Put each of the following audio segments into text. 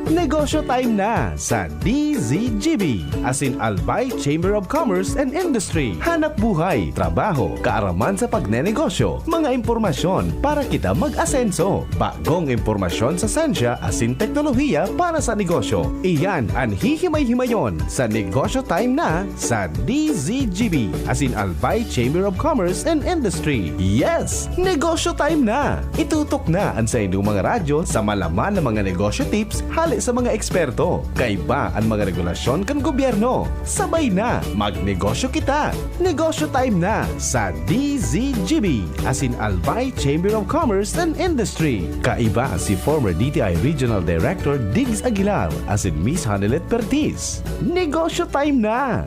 Negosyo time na sa DZGB, as in Albay Chamber of Commerce and Industry. Hanap buhay, trabaho, kaaraman sa pagnenegosyo, mga impormasyon para kita mag-asenso. Bagong impormasyon sa sensya as in teknolohiya para sa negosyo. Iyan ang hihimay-himayon sa negosyo time na sa DZGB, as in Albay Chamber of Commerce and Industry. Yes! Negosyo time na! Itutok na ang sa inyong mga radyo sa malaman ng mga negosyo tips hali sa mga eksperto. Kaiba ang mga regulasyon kan gobyerno. Sabay na, magnegosyo kita. Negosyo time na sa DZGB, as in Albay Chamber of Commerce and Industry. Kaiba si former DTI Regional Director Diggs Aguilar, as in Miss Hanelet Pertis. Negosyo time na!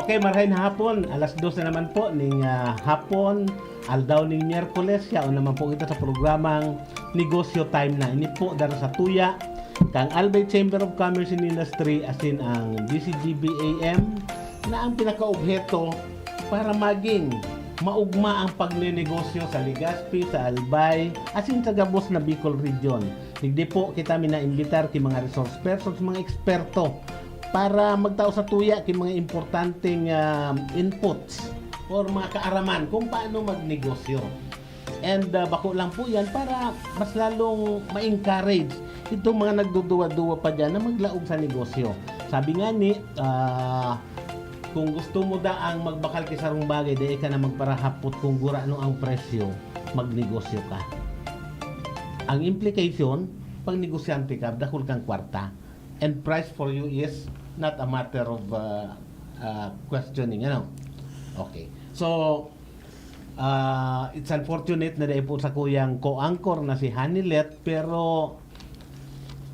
Okay, marahin hapon. Alas 2 na naman po ning hapon. Aldaw ning Miyerkules. Siya o naman po kita sa programang Negosyo Time na. Ini po dara sa tuya. Kang Albay Chamber of Commerce and Industry as in ang DCGBAM na ang pinaka-obheto para maging maugma ang pagnenegosyo sa Legazpi, sa Albay, as in sa Gabos na Bicol Region. Hindi po kita minaimbitar ki mga resource persons, mga eksperto para magtao sa tuya kay mga importanteng inputs or mga kaaraman kung paano magnegosyo. And bako lang po yan para mas lalong ma-encourage itong mga nagduduwa-duwa pa dyan na maglaog sa negosyo. Sabi nga ni, kung gusto mo daang magbakal kay sarong bagay, dahil ka na magparahapot kung gura ano ang presyo, magnegosyo ka. Ang implication, pag negosyante ka, dakol kang kwarta. And price for you is not a matter of questioning, ano? Okay. So, it's unfortunate na dahil po sa kuyang co-anchor na si Hanilet, pero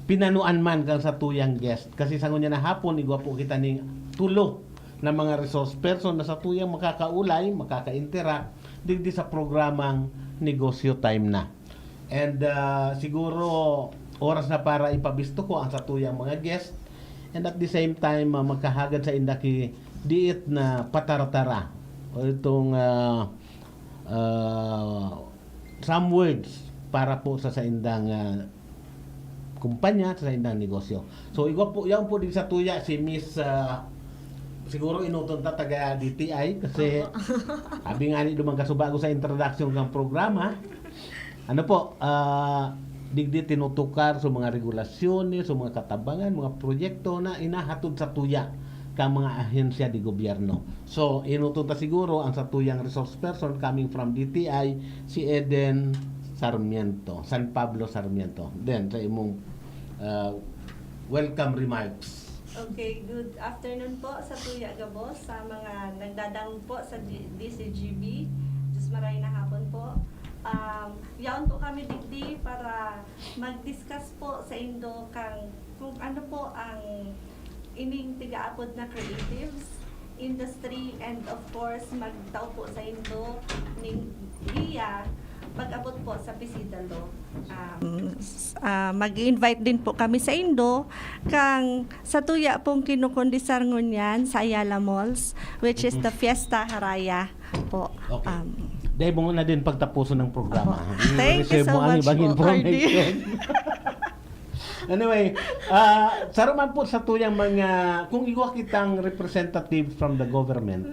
pinanuan man kang sa tuyang guest. Kasi sa ngunya na hapon, igwa po kita ning tulo na mga resource person na sa tuyang makakaulay, makaka-interact digdi sa programang Negosyo Time na. And siguro oras na para ipabisto ko ang sa tuyang mga guest. And at the same time, magkahagad sa indaki diit na pataratara o itong some words para po sa indang kumpanya, sa indang negosyo. So, igwa po, yan po din sa tuya si Miss siguro inuton ta taga DTI kasi sabi nga ni dumang kasubago sa introduction ng programa. Ano po, digdi tinutukar sa mga regulasyon, sa mga katabangan, mga proyekto na inahatod sa tuya kang mga ahensya di gobyerno. So, inutunta siguro ang sa tuyang resource person coming from DTI, si Eden Sarmiento, San Pablo Sarmiento. Then, sa imong welcome remarks. Okay, good afternoon po sa Tuya Gabos, sa mga nagdadang po sa DCGB. Diyos maray na hapon po. Yaon po kami digdi para mag-discuss po sa Indo kung ano po ang ining tigaapod na creatives, industry, and of course magtao po sa Indo ning iya pag-abot po sa Pisidalo. Mag-invite din po kami sa Indo kang sa tuya pong kinukondisar ngunyan sa Ayala Malls, which is the Fiesta Haraya po. Okay. Dahil mo na din pagtapuso ng programa. Thank you so much po, RD. Anyway, saruman po sa tuyang mga, kung iwa kitang representative from the government,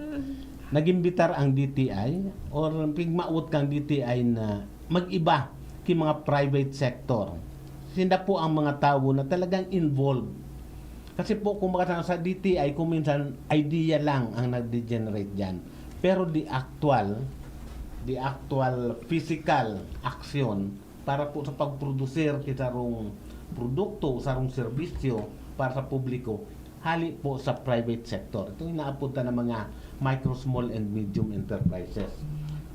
nagimbitar ang DTI or pigmaut kang DTI na mag-iba ki mga private sector. Sinda po ang mga tao na talagang involved. Kasi po kung makasama sa DTI, kung minsan idea lang ang nag-degenerate dyan. Pero the actual physical action para po sa pagprodusir kisarong produkto, sarong serbisyo para sa publiko, hali po sa private sector. Ito inaapunta ng mga micro, small, and medium enterprises.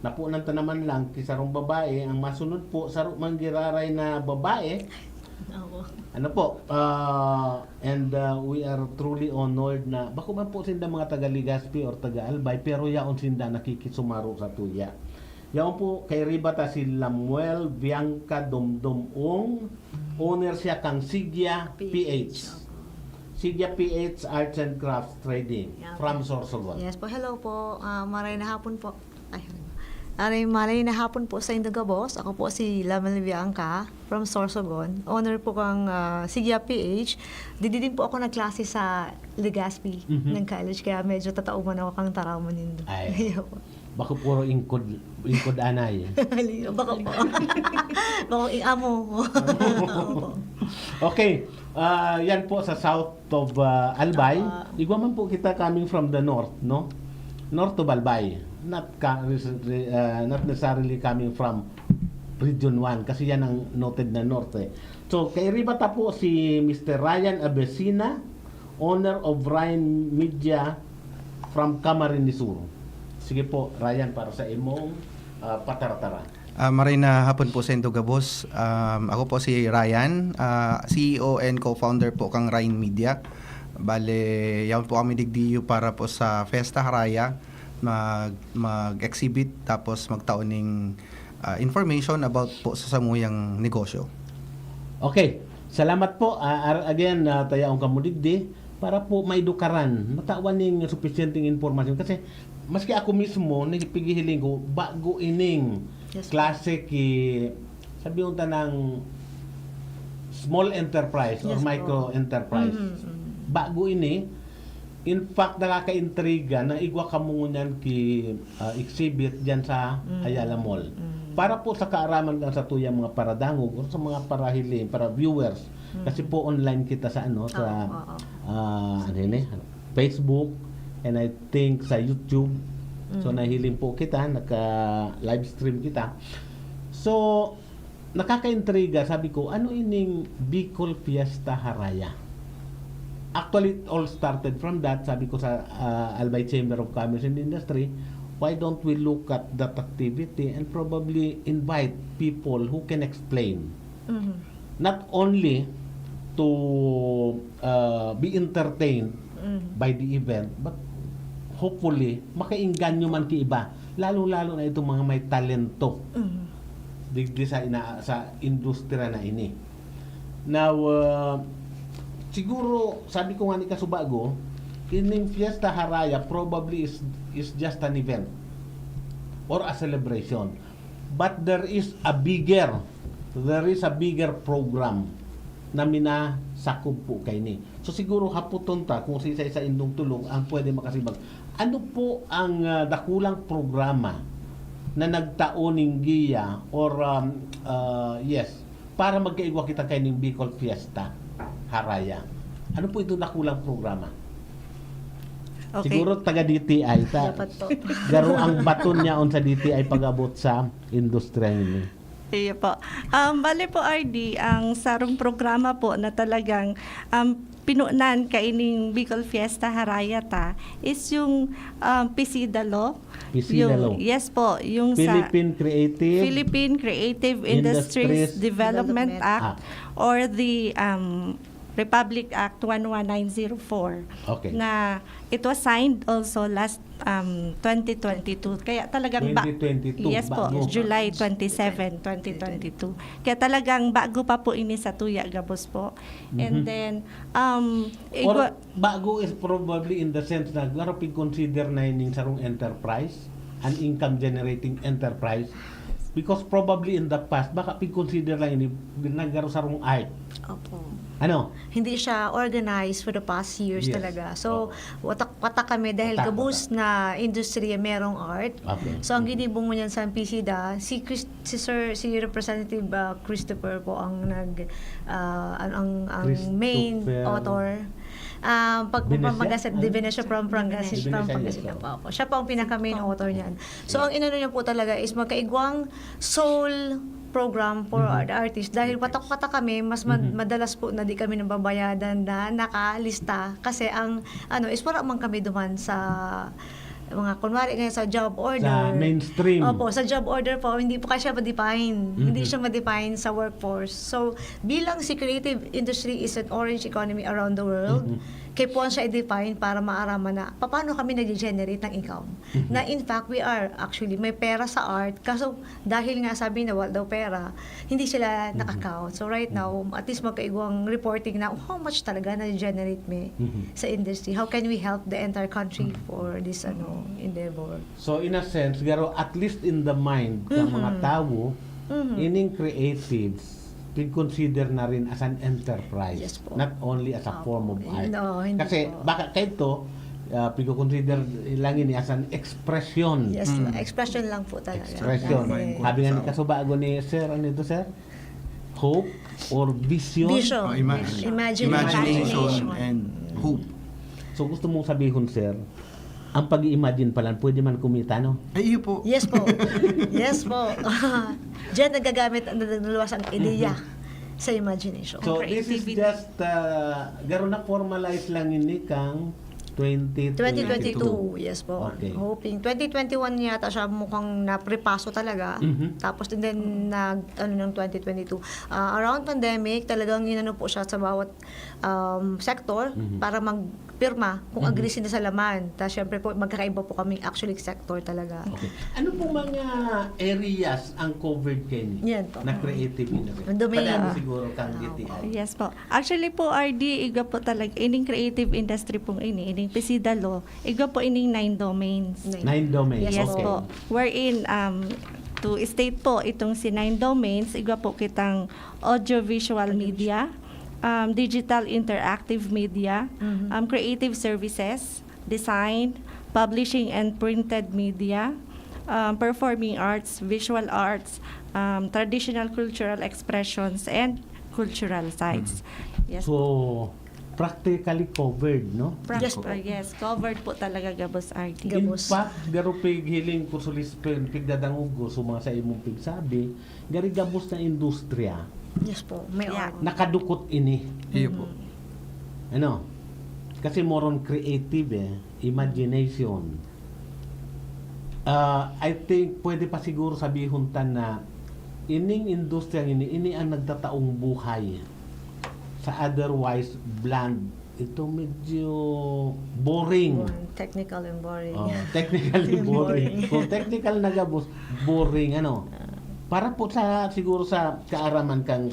Napunan ta naman lang kisarong babae, ang masunod po sarong manggiraray na babae. Ano po, and we are truly honored na bako man po sinda mga taga Legazpi or taga Albay, pero yaon sinda nakikisumaro sa tuya. Yaon po kay ribata si Lamuel Bianca Domdomong, owner siya kang Sigya PH. Sigya PH Arts and Crafts Trading from Sorsogon. Yes po, hello po. Maray na hapon po. Aray malay na hapon po sa Indoga Boss. Ako po si Lamel Bianca from Sorsogon. Owner po kang Sigya PH. Didi din po ako nagklase sa Legazpi ng college. Kaya medyo tatauman ako kang taraman nindo. Ay. Bako puro ingkod anay. Baka po. Baka amo ko. Okay, yan po sa south of Albay. Igwa man po kita coming from the north, no? North of Albay. Not necessarily coming from Region 1 kasi yan ang noted na north eh. So, kay Ribata po si Mr. Ryan Abesina, owner of Ryan Media from Camarines Sur. Sige po, Ryan, para sa imong pataratara. Maray na hapon po sa Indoga Boss. Ako po si Ryan, CEO and co-founder po kang Ryan Media. Bale, yawn po kami digdiyo para po sa Fiesta Haraya mag-exhibit tapos magtaon ng information about po sa samuyang negosyo. Okay, salamat po. Again, tayaong kamudigdi para po may dukaran, matawan ng sufficienting information kasi maski ako mismo nagipigihiling ko bago ining klase ki sabi yung tanang small enterprise or micro enterprise. Bago ini in fact nakaka-intriga na igwa kamungunan ki exhibit diyan sa Ayala Mall. Para po sa kaaraman lang sa tuyang mga paradangog o sa mga parahili, para viewers. Kasi po online kita sa sa Facebook and I think sa YouTube. So nahiling po kita, naka-live stream kita. So nakaka-intriga, sabi ko, ano ining Bicol Fiesta Haraya? Actually, it all started from that. Sabi ko sa Albay Chamber of Commerce and Industry, why don't we look at that activity and probably invite people who can explain, not only to be entertained by the event, but hopefully makainganyo man ki iba, lalo-lalo na itong mga may talento digdi sa industriya na ini. Now, siguro, sabi ko nga ni Kasubago, ining Fiesta Haraya probably is just an event or a celebration. But there is a bigger program na minasakop po kay ni. So siguro haputon ta kung sa indong tulong ang pwede makasibag. Ano po ang dakulang programa na nagtaon ng giya or para magkaigwa kita kay ning Bicol Fiesta Haraya. Ano po ito nakulang programa? Okay. Siguro taga DTI ta. Dapat po. Garo ang baton niya on sa DTI pag-abot sa industriya nila. Iya po. Bale po RD, ang sarong programa po na talagang pinunan kaining Bicol Fiesta Haraya ta is yung PCDALO. PCDALO. Yes po, yung Philippine Creative Industries Development Act or the Republic Act 11904. Okay. Na it was signed also last 2022. Kaya talagang 2022, yes po, bago. July 27, 2022. Kaya talagang bago pa po ini sa Tuya Gabos po. And then Or bago is probably in the sense na laro consider na ining sarong enterprise, an income generating enterprise, because probably in the past baka consider lang ini nagaro sarong art. Opo. Ano? Hindi siya organized for the past years Yes. talaga. So, watak kami dahil Watak. gabus na industriya merong art. Okay. So, ang ginibong mo niyan sa PCDA, si Representative Christopher po ang main Christopher. author. Venecia? Venecia from Venecia, Pangasinan yes. pa ako. Siya pa ang pinaka-main author niyan. So, ang inano niya po talaga is magkaigwang soul program for the artist dahil patak-patak kami mas madalas po na di kami nababayadan na nakalista kasi ang is wala man kami duman sa mga kunwari ngayon sa job order Sa mainstream. Opo, sa job order po hindi po kasi siya ma-define hindi siya ma-define sa workforce. So bilang si creative industry is an orange economy around the world, kay Puan siya i-define para maaraman na paano kami nag-generate ng income. Na in fact, we are actually may pera sa art, kaso dahil nga sabi na wala daw pera, hindi sila naka-count. So right now, at least magkaigwang reporting na how much talaga na-generate me sa industry. How can we help the entire country for this endeavor? So in a sense, garo at least in the mind ng mga tao, ining creatives consider na rin as an enterprise, Yes po. not only as a form of art. No, hindi Kasi po. baka kahit to, consider lang ini as an expression. Yes, expression lang po talaga. Expression. Kasi- Sabi nga ni kasubago ni Sir, ano ito Sir? Hope or vision. Vision. Imagination Imagination. and hope. So gusto mong sabihin Sir, ang pag-i-imagine pala, pwede man kumita, no? Ay, iyo po. Yes po. Yes po. Diyan nagagamit ang nagluwas ang ideya sa imagination. So this is Creativity. just, garo na formalize lang ini kang 2022, yes po. Okay. Hoping 2021 yata siya mukhang naprepaso talaga. Tapos and then ng 2022. Around pandemic, talagang inano po siya sa bawat sector para magpirma kung agree sila sa laman. Tapos syempre po magkakaiba po kami actually sector talaga. Okay. Ano pong mga areas ang covered kayo Yan po. na creative industry? Ang domain. Padami siguro kang GTI. Yes po. Actually po, RD, iga po talaga, ining creative industry pong ining PCDA law, iga po ining 9 domains. 9 domains. Yes okay. po. Wherein, to state po, itong si 9 domains, iga po kitang audiovisual media, digital interactive media, creative services, design, publishing and printed media, performing arts, visual arts, traditional cultural expressions, and cultural sites. Yes. So, practically covered, no? Yes po. Yes, covered po talaga Gabos RD. Gabos. In fact, garo pighiling ko sulis pigdadangog ko suma sa imong pigsabi, gari gabos na industriya Yes po. May Yeah. art. nakadukot ini. Iyo po. Ano? Kasi more on creative imagination. I think pwede pa siguro sabihon tan na ining industriya ini ang nagtataong buhay sa otherwise bland. Ito medyo boring. Technical and boring. Oh, technically boring. Kung technical na gabos, boring ano. Para po sa siguro sa kaaraman kang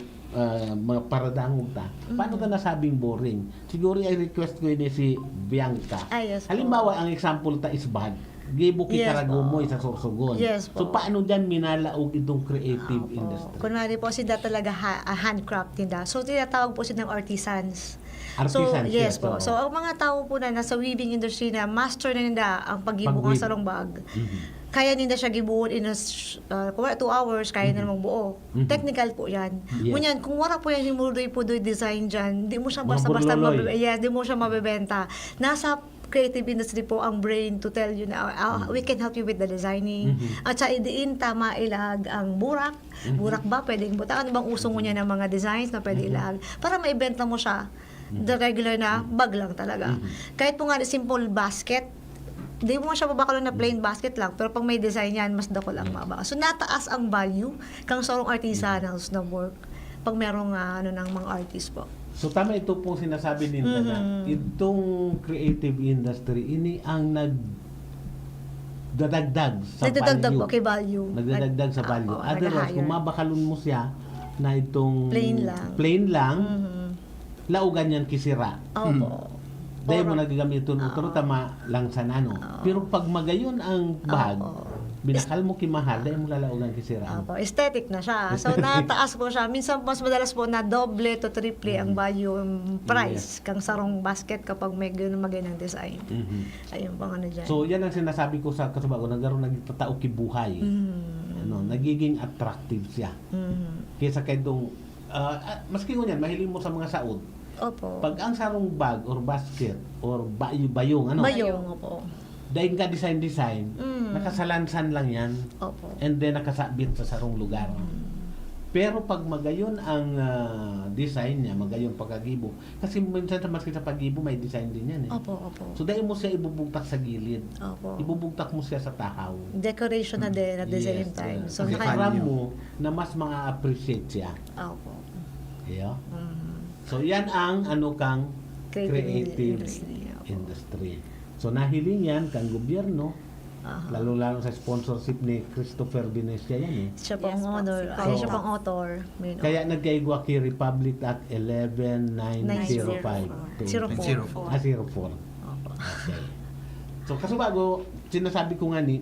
mga paradangog ta. Paano ka nasabing boring? Siguro ay request ko ini si Bianca. Yes po. Halimbawa ang example ta is bag. Gibo ki Yes Karagumoy po. sa Sorsogon. Yes So po. paano diyan minalaog itong creative industry? Kunwari po sila talaga handcraft nila. So tinatawag po sila ng artisans. Artisans, yes yes, po. oo. So ang mga tao po na nasa weaving industry na master na nila ang paggibo ng Pag-weave. sarong bag. Kaya nila siya gibuon in 2 hours, kaya na namang buo. Technical po yan. Yes. Ngunyan, kung wala po yan himuloy-pudoy design dyan, di mo siya basta-basta burloloy. di mo siya mabebenta. Nasa creative industry po ang brain to tell you na we can help you with the designing. At sa idiin, tama ilag ang burak. Burak ba? Pwedeng buta. Ano bang usong mo niya ng mga designs na pwede ilag? Para maibenta mo siya. The regular na bag lang talaga. Kahit po nga simple basket, di mo siya babakalo na plain basket lang, pero pag may design yan, mas dako lang mabaka. So, nataas ang value kang sarong artisanals na work pag merong ng mga artist po. So tama ito pong sinasabi nila na itong creative industry ini ang nagdadagdag sa Nagdadagdag value. po kay value. Nagdadagdag sa value. Oo, Otherwise, kung nag-higher. mabakalon mo siya na itong Plain lang. laugan yan kisira. Opo. Dahil mo nagagamit ito, tama lang sa nano. Pero pag magayon ang bag, binakal mo kimahal, dahil mo lalaugan kisira. Opo, aesthetic na siya. So, nataas po siya. Minsan, mas madalas po na doble to triple ang value, price, kang sarong basket kapag may ganun magandang design. Ayun pang ano dyan. So, yan ang sinasabi ko sa kasubago, nagkaroon nagtatao kibuhay. Ano, nagiging attractive siya. Kaysa kay itong, maski ngunyan, mahiling mo sa mga saod, Opo. pag ang sarong bag or basket or bayong, ano, Bayong, opo. dahil ka design, nakasalansan lang yan, Opo. and then nakasabit sa sarong lugar. Pero pag magayon ang design niya, magayon pagkagibo, kasi minsan sa maski sa paggibo, may design din yan eh. Opo, opo. So dahil mo siya ibubugtak sa gilid, Opo. ibubugtak mo siya sa tahaw. Decoration na din at the same Yes, time. yeah. So, Kasi naka- aram mo na mas ma-appreciate siya. Opo. Yeah? So yan ang ano kang creative industry. industry. So nahiling yan kang gobyerno, Aha. lalo-lalo sa sponsorship ni Christopher Venecia yan eh. Siya po Yes ang po, author. si Ay, siya Carl. po ang author. Main Kaya nagkaigwa kay Republic Act 11905. 04. 04. Okay. So kaso bago, sinasabi ko nga ni,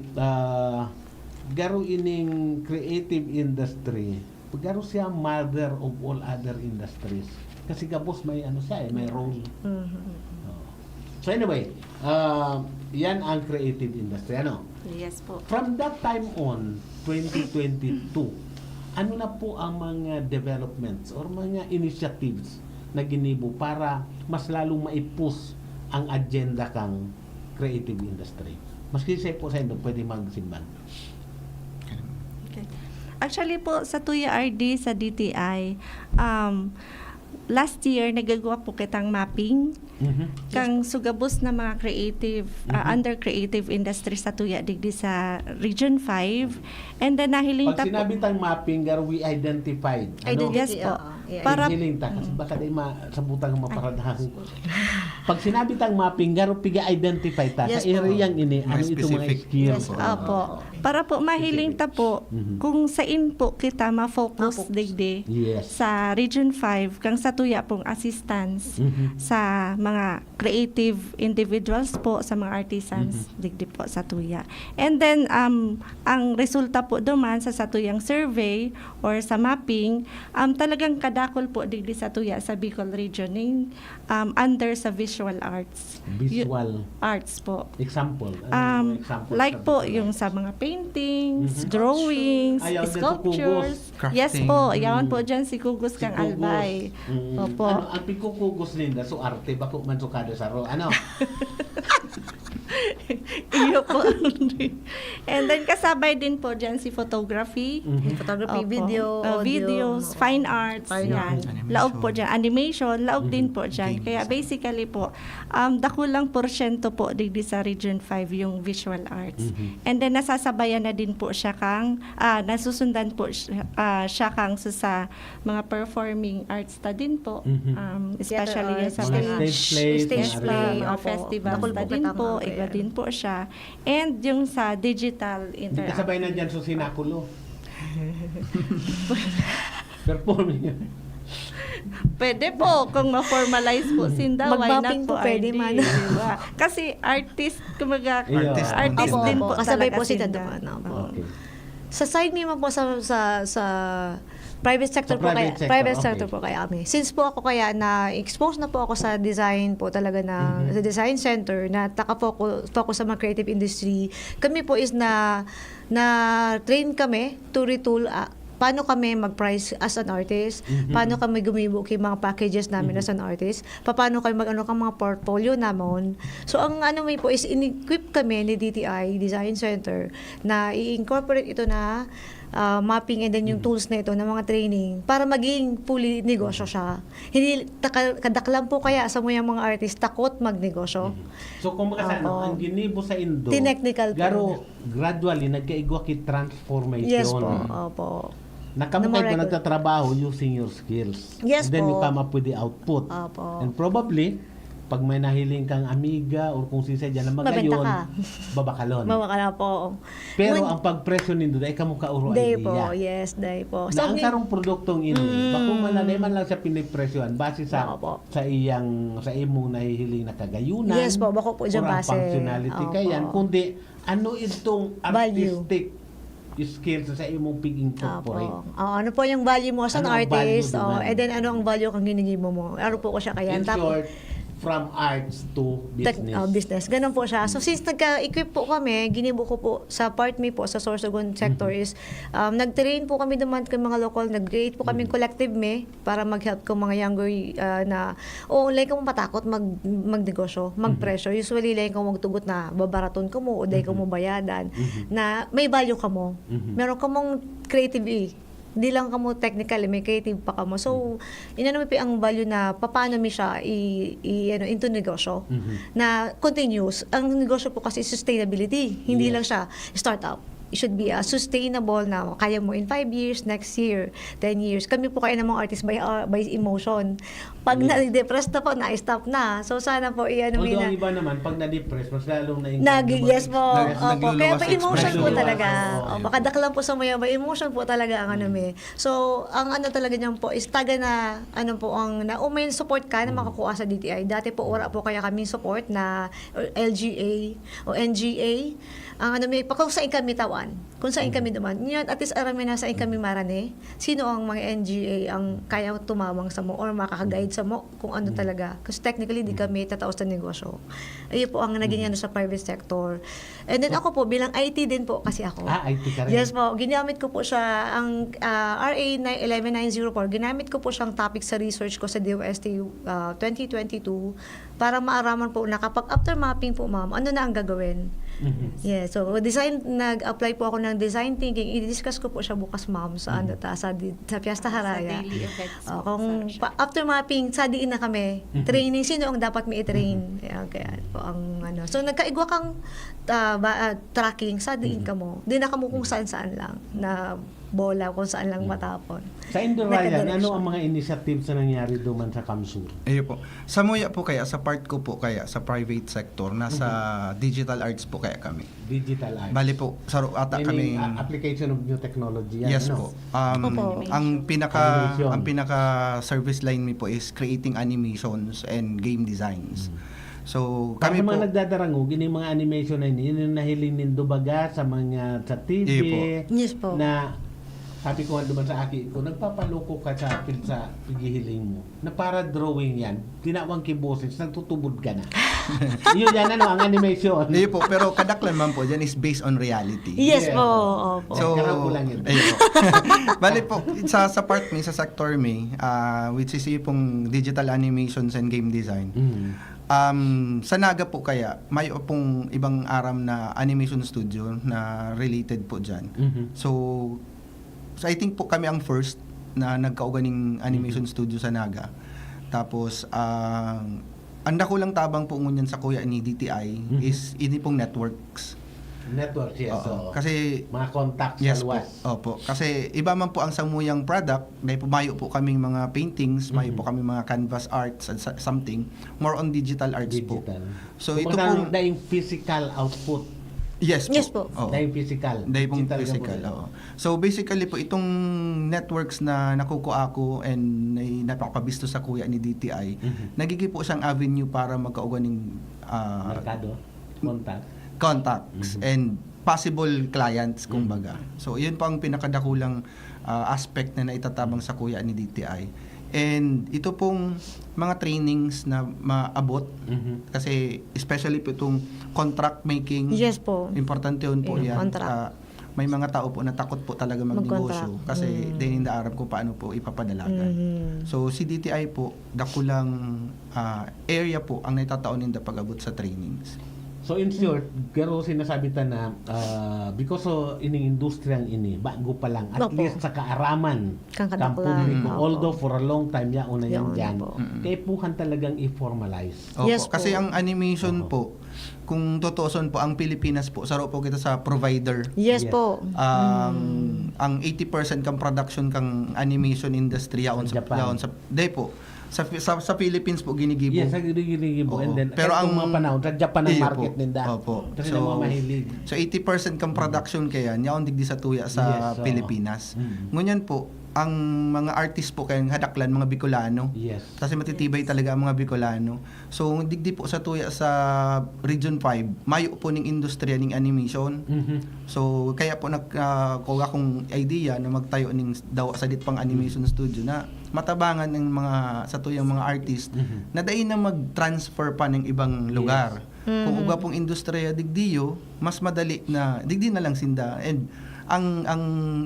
garo ining creative industry, garo siya mother of all other industries. Kasi gabos may ano siya may role. Mhm. So anyway, yan ang creative industry. Ano? Yes po. From that time on, 2022, ano na po ang mga developments or mga initiatives na ginibo para mas lalong maipush ang agenda kang creative industry? Maski sa po sa inyo, pwede magsimbang. Okay. Actually po, sa Tuya RD, sa DTI, last year, nagagawa po kitang mapping kang sugabos na mga creative, under creative industry sa Tuya digdi sa Region 5. And then nahiling Pag ta po. sinabi tang mapping, garo we identified. Ano? Yes po. Yeah. Para Hiling ta, kasi baka di sa butang maparadahan. Pag sinabi tang mapping, garo piga-identify ta Yes sa po. area ini, ano May ito mga specific. skills. Yes po. Opo. Para po mahiling ta po kung saan po kita ma-focus Ma-focus. Yes. digdi sa Region 5 kang sa Tuya pong assistance sa mga creative individuals po, sa mga artisans digdi po sa Tuya. And then ang resulta po duman sa Satuyang survey or sa mapping, talagang kadakol po digdi sa Tuya sa Bicol region under sa visual arts. Visual Arts po. example. Ano yung example Like sa po, visual yung arts? sa mga paintings, drawings, Ayaw din sa sculptures. Kugos. Yes Crafting. po, yawan po dyan si Kugos Si kang Kugos. Albay. Opo. Ano, ang pikukugos ninda, so arte, bako man sukado sa ro. Ano? Iyo po. And then kasabay din po dyan si photography. Photography, Opo. video, audio. Videos, fine arts, Fine yan. arts. Animation. Laog po dyan. Animation, laog din po dyan. Games. Kaya basically po, dakulang porsyento po digdi sa Region 5 yung visual arts. And then nasasabayan na din po siya kang, nasusundan po siya kang sa mga performing arts ta din po. Especially Theater sa arts, mga mga stage plays, stage mga play, mga opo. festivals Dakul na din kita, po, mga iba kaya. din po siya. And yung sa digital Hindi interact. kasabay na dyan sa sinakulo. Performing yun. Pwede po, kung ma-formalize po sinda, why not Mag-mapping po po pwede RD, man. diba? Kasi artist, kumaga, Iya. artist Opo, din opo. po Kasabay talaga po si sinda. Tadaman. Opo. Okay. Sa side naman po sa private sector Sa po private kaya sector, private okay. sector po kaya kami. Since po ako kaya na expose na po ako sa design po talaga na sa design center na focus sa mga creative industry. Kami po is na train kami to retool paano kami mag-price as an artist, paano kami gumibo kay mga packages namin as an artist, paano kami mag-ano kang mga portfolio namon. So ang ano may po is in-equip kami ni DTI Design Center na i-incorporate ito na mapping and then yung tools na ito ng mga training para maging fully negosyo siya. Hindi kadaklan po kaya sa mga artist takot magnegosyo. So kung baka Opo. ang ginibo sa Indo, Tinechnical po. garo gradually nagkaigwa ki transformation. Yes po. Opo. Nakamukay ko Na ma-record. nagtatrabaho using your skills. Yes And then po. you come up with the output. Opo. And probably, pag may nahiling kang amiga or kung sisa dyan na magayon, Mabenta ka. babakalon. Mawakala po. Pero Ngun- ang pagpresyo nindo, dahil ka mo kauro Day po, idea. yes, day po. Na ang ang- sarong produktong ini, bako mananay man lang siya pinipresyohan base sa Opo. sa imong nahihiling na kagayunan. Yes po, bako po dyan or ang base. functionality Opo. kayan, kundi ano itong Value. artistic skills sa imong pig-incorporate. Opo. Ano po yung value mo as an Ano ang artist? value naman? And then ano ang value kang ginigimo mo? Ano po ko siya kaya? In short, from arts to business. Business. Ganun po siya. So since nagka-equip po kami, ginibo ko po sa part me po sa Sorsogon sector is nag-train po kami naman kay mga local, nag-create po kami collective me para mag-help ko mga younger na like kung matakot magnegosyo, magpresyo. Usually like kung magtugot na babaraton ko mo o dahil ko mo bayadan na may value ka mo. Meron ka mong creative hindi lang kamo technical, may creative pa kamo. So, inano mo ang value na paano mi siya into negosyo na continuous. Ang negosyo po kasi is sustainability. Hindi Yes. lang siya startup. should be sustainable na kaya mo in 5 years, next year, 10 years. Kami po kaya ng mga artist by emotion. Pag na-depress na po, na-stop na. So sana po i-ano Although ang na. iba naman, pag na-depress, mas lalong Yes po. Opo. Kaya nagluluwas by emotion po expression. talaga. Oo. Makadaklang po sa maya, by emotion po talaga ang ano may. So, ang ano talaga niyan po is taga na ano po ang na may support ka na makakuha sa DTI. Dati po wala po kaya kami support na LGA o NGA. Ang ano may kung saan kami tawan. Kung saan kami duman. Yun, at least aram na saan kami marane. Sino ang mga NGA ang kaya tumawang sa mo or makaka-guide sa mo kung ano talaga. Kasi technically di kami tataos sa negosyo. Ayun po ang naging ano sa private sector. And then ako po bilang IT din po kasi ako. IT ka rin. Yes po, ginamit ko po siya ang RA 11904, ginamit ko po siyang topic sa research ko sa DOST 2022 para maaraman po na kapag after mapping po ma'am, ano na ang gagawin. Yeah, so nag-apply po ako ng design thinking. I-discuss ko po siya bukas ma'am sa sa Fiesta Haraya. Sa daily effects po Kung after mapping, sa diin na kami. Training, sino ang dapat may i-train? Kaya po ang ano. So nagkaigwa kang tracking, sa diin ka mo. Di na ka mo kung saan-saan lang na bola kung saan lang matapon. Sa Indoraya, Nagka-direction. ano ang mga initiatives na nangyari duman sa Kamsur? Ayun po. Sa Muya po kaya, sa part ko po kaya, sa private sector, nasa digital arts po kaya kami. Digital arts. Bali po, sa ata Meaning, kami. application of new technology. Yan, Yes ano? po. Opo. Ang Animation. pinaka service line mi po is creating animations and game designs. So, Kami kami sa po mga nagdadarangog, yun yung mga animation na yun yung nahiling nindo baga sa mga sa TV Iya po. Yes po. na sabi ko nga duman sa akin ko, nagpapaloko ka sa paghihiling mo na para drawing yan, tinawang kiboses, nagtutubod ka na. Yun yan, ano, ang animation. Ayun po, pero kadaklan man po, dyan is based on reality. Yes Yeah. po. Opo. So, Karang ko lang yun. ayun po. Bali po, sa part mi, sa sector mi, which is yung pong digital animations and game design. Sa Naga po kaya, may pong ibang aram na animation studio na related po dyan. So I think po kami ang first na nagkauganing animation studio sa Naga. Tapos, ang dakulang tabang po ngunyan sa kuya ni DTI is ini pong networks. Network, yes. Oo. So, Kasi mga contacts yes sa po. luwas. Opo. Kasi iba man po ang samuyang product, dahil po mayo po kaming mga paintings, mayo po kami mga canvas arts and something, more on digital arts po. Digital. So ito Kumbaga, po, daing physical output. yes po. Yes po. Oo. Daing physical. Dahil pong Digital ka physical. po. Oo. So basically po itong networks na nakukuha ko and napakabisto sa kuya ni DTI, nagiging po siyang avenue para magkaugan ng Merkado, contact. contacts and possible clients kumbaga. So yun po ang pinakadakulang aspect na naitatabang sa kuya ni DTI. And ito pong mga trainings na maabot kasi especially po itong contract making. Yes po. Importante yun po Yeah, yan. contract. May mga tao po na takot po talaga magnegosyo Mag-contract. kasi din hindi aram kung paano po ipapadalagan. So si DTI po dakulang area po ang naitataonin da pag-abot sa trainings. So in short, pero sinasabi ta na because of ining industriyang ini, bago pa lang, at Opo. least sa kaaraman, Kang kadaklan. publiko, Opo. although for a long time, yaon na yan Yaon na dyan, po. kaipuhan talagang i-formalize. Opo, Yes po. kasi ang animation po, kung tutuson po, ang Pilipinas po, saro po kita sa provider. Yes Yes. po. Ang 80% kang production kang animation industry yaon Sa sa Japan. yaon sa day po. Sa Philippines po ginigibo. Yes, sa ginigibo. Oo. And then, Pero pero ang ang- mga panahon, sa Japan ang Iyo market po. ninda. Opo. Kasi So, na mga mahilig. So 80% kang production kaya yaon digdi sa tuya sa Yes, oo. Pilipinas. Mm. Ngunyan po, ang mga artist po kayang hadaklan mga Bicolano. Yes. Kasi matitibay talaga ang mga Bicolano. So digdi po sa tuya sa Region 5, mayo po ning industriya ning animation. So kaya po nagkuha akong idea na magtayo ning daw sa dit pang animation studio na matabangan ng mga sa tuyang mga artist na dai na mag-transfer pa ng ibang lugar. Kung uga pong industriya digdiyo, mas madali na digdi na lang sinda and ang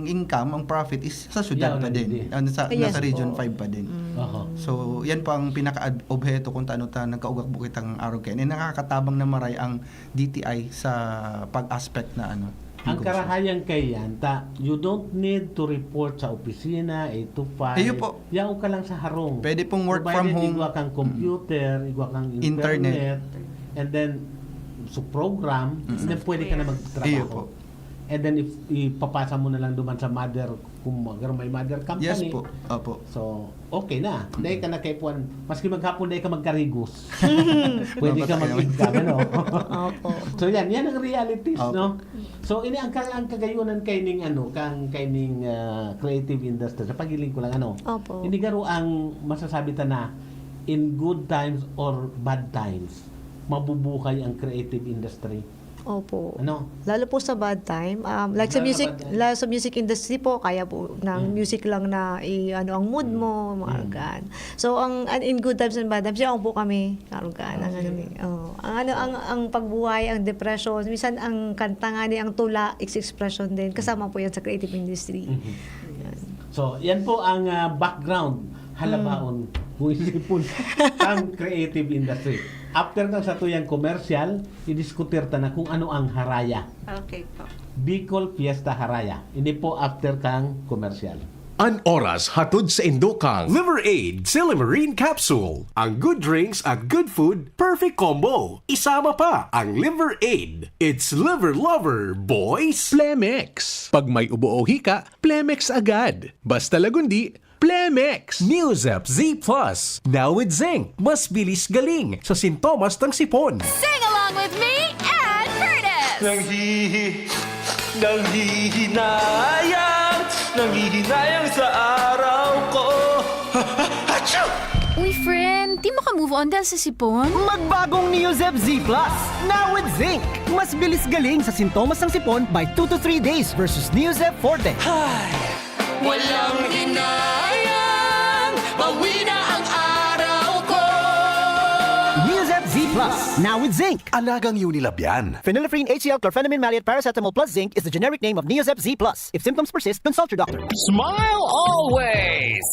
income, ang profit is sa syudad Yeah, pa din. already. Yes Nasa Region po. 5 pa din. Oho. So, yan po ang pinaka-objeto kung taano ta nagkaugak po kitang araw kayo. Nakakatabang na maray ang DTI sa pag-aspect na ano. Ang negosyo. karahayan kay yan, you don't need to report sa opisina, 8 to 5. Ayun po. Yaon ka lang sa harong. Pwede pong work from Provided home. igwa kang computer, igwa kang Internet. internet, and then so program, and then pwede ka na Iyo magtrabaho. po. and then if ipapasa mo na lang duman sa mother, kung may mother company. Yes po. Opo. So, okay na. Dahil ka na kay Puan, maski maghapon dahil ka magkarigos. Pwede ka mag-income, ano? Opo. So yan ang realities, Opo. no? So ini ang kagayunan kay ning kay ning creative industry. Sa pagiling ko lang Opo. Ini garo ang masasabi ta na in good times or bad times mabubuhay ang creative industry. Opo. Ano? Lalo po sa bad time, like Lalo sa music industry po, kaya po ng music lang na ang mood mo, mga gan. So in good times and bad times, yan po kami, karugan ang pagbuhay, ang depression, minsan ang kanta nga ni ang tula, expression din, kasama po yan sa creative industry. Yan. So, yan po ang background halabaon kung isipon ang creative industry. After ng sa tuyang commercial, idiskutir ta na kung ano ang haraya. Okay po. Bicol Fiesta Haraya. Ini po after kang commercial. An oras hatod sa Indokang Liver Aid Silimarine Capsule. Ang good drinks at good food, perfect combo. Isama pa ang Liver Aid. It's liver lover, boys! Plemex. Pag may ubo o hika, Plemex agad. Basta lagundi, Plemex. Newzep Z Plus. Now with zinc. Mas bilis galing sa sintomas ng sipon. Sing along with me and Curtis! Nanghihinayang sa araw ko. Uy, friend, di mo ka move on dahil sa sipon? Magbagong Newzep Z Plus, now with zinc. Mas bilis galing sa sintomas ng sipon by 2 to 3 days versus Newzep Forte. Walang hinayang, bawi na ang araw ko. Newzep Z Plus, now with zinc. Alagang Unilab yan. Phenylephrine HCl chlorphenamine maleate paracetamol plus zinc is the generic name of Newzep Z Plus. If symptoms persist, consult your doctor. Smile always.